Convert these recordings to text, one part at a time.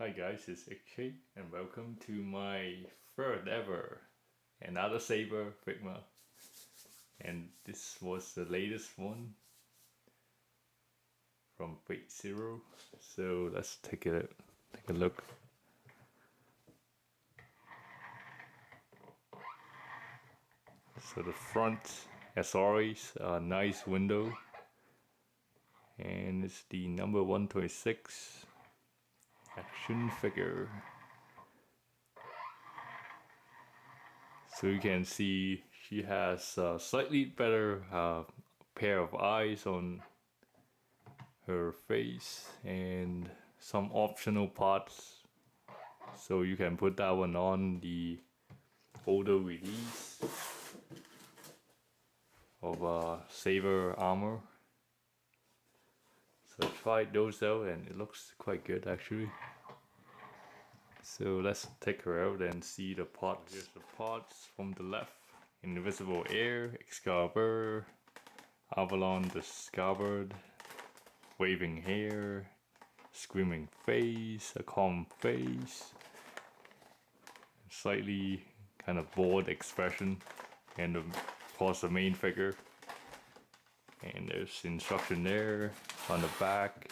Hi guys, it's Akshay and welcome to my third ever another Saber Figma, and this was the latest one from Fate Zero. So let's take a look. So the front, as always, a nice window, and it's the number 126 action figure. So you can see she has a slightly better pair of eyes on her face and some optional parts. So you can put that one on the older release of Saber armor. So I tried those out and it looks quite good actually. So let's take her out and see the parts. Here's the parts from the left. Invisible Air, Excalibur, Avalon the Scabbard, Waving Hair, Screaming Face, a calm face, slightly kind of bored expression, and of course the main figure. And there's instruction there on the back.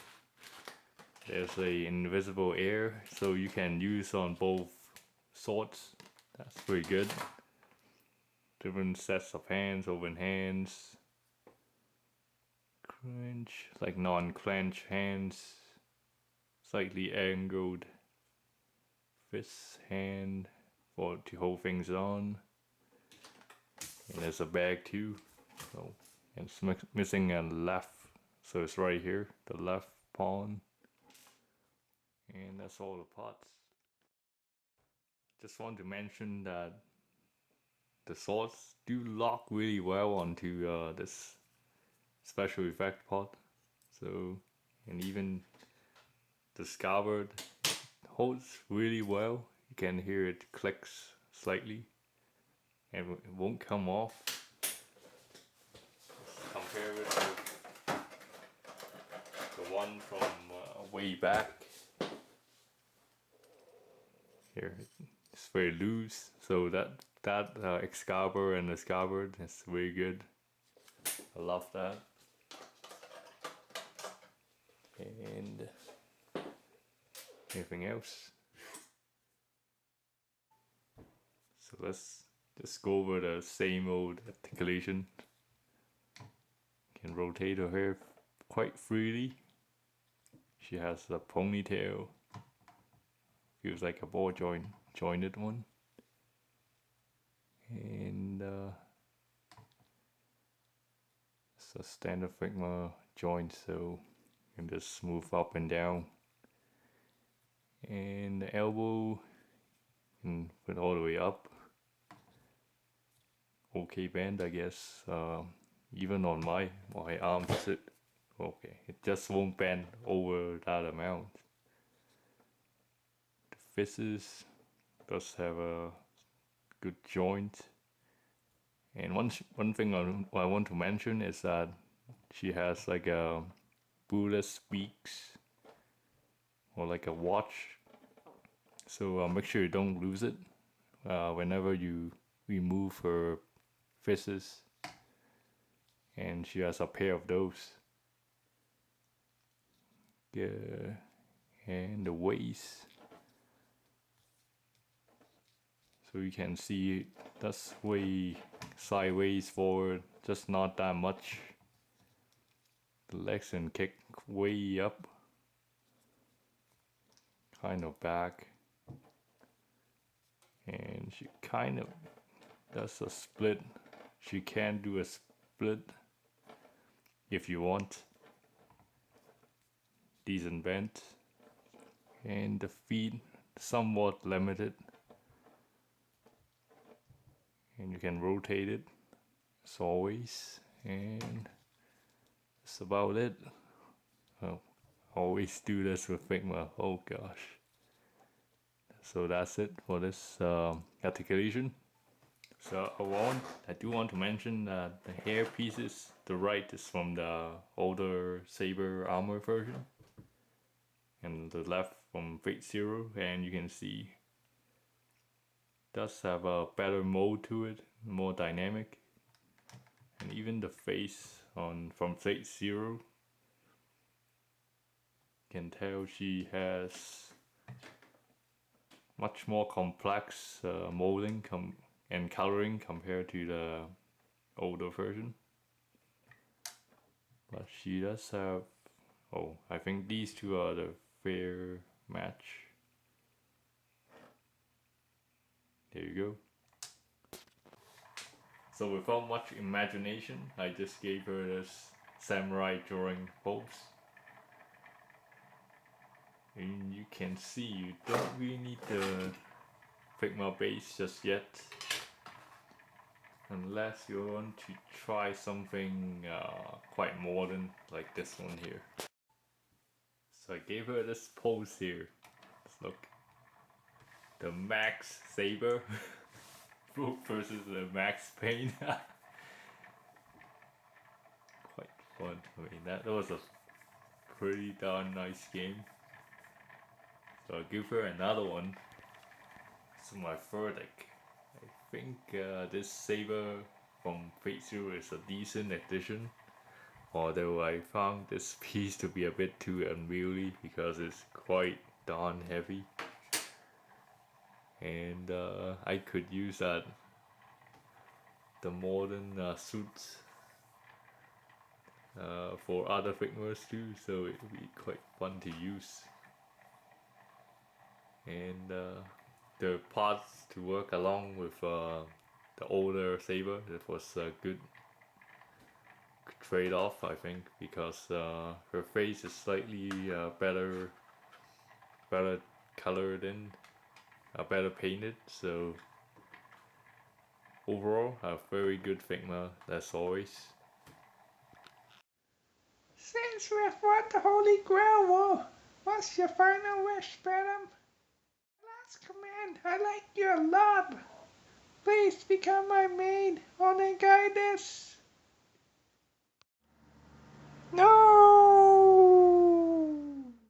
There's a invisible air, so you can use on both swords. That's pretty good. Different sets of hands, open hands, clench, like non-clench hands, slightly angled fist hand for to hold things on. And there's a bag too. So, and it's missing a left, so it's right here, the left pawn. And that's all the parts. Just want to mention that the swords do lock really well onto this special effect pot. So, and even the scabbard holds really well. You can hear it clicks slightly and it won't come off. Compare it with the one from way back. Here, it's very loose, so that Excalibur and the scabbard is very good. I love that. And anything else? So let's just go over the same old articulation. Can rotate her hair quite freely. She has a ponytail. Feels like a ball jointed one. And it's a standard Figma joint, so you can just move up and down. And the elbow, and put all the way up. Okay bend, I guess. Even on my arms, it just won't bend over that amount. The fists does have a good joint. And one thing I want to mention is that she has like a Buddhist speaks, or like a watch. So make sure you don't lose it whenever you remove her fists. And she has a pair of those. Yeah, and the waist. So you can see that's way sideways forward, just not that much. The legs and kick way up, kind of back. And she kind of does a split. She can do a split if you want. Decent bend. And the feet somewhat limited. And you can rotate it as always. And that's about it. Oh, always do this with Figma. Oh gosh. So that's it for this articulation. So I do want to mention that the hair pieces, the right is from the older Saber armor version. and the left from Fate Zero, and you can see it does have a better mode to it, more dynamic, and even the face on from Fate Zero, you can tell she has much more complex molding and coloring compared to the older version. But she does have, oh, I think these two are the fair match. There you go. So without much imagination, I just gave her this samurai drawing pose. And you can see you don't really need the Figma base just yet, unless you want to try something quite modern like this one here. So I gave her this pose here. Let's look. The Max Saber versus the Max Payne. Quite fun. I mean, that was a pretty darn nice game. So I'll give her another one. So my verdict. I think this Saber from Fate Zero is a decent addition. Although I found this piece to be a bit too unwieldy because it's quite darn heavy. And I could use the modern suits for other Figmas too, so it would be quite fun to use. And the parts to work along with the older Saber, it was a good trade-off, I think, because her face is slightly better colored in, better painted, so overall a very good Figma as always. Since we have won the Holy Grail, what's your final wish, Venom? Last command, I like you a lot. Please become my maid, Onegai desu. No!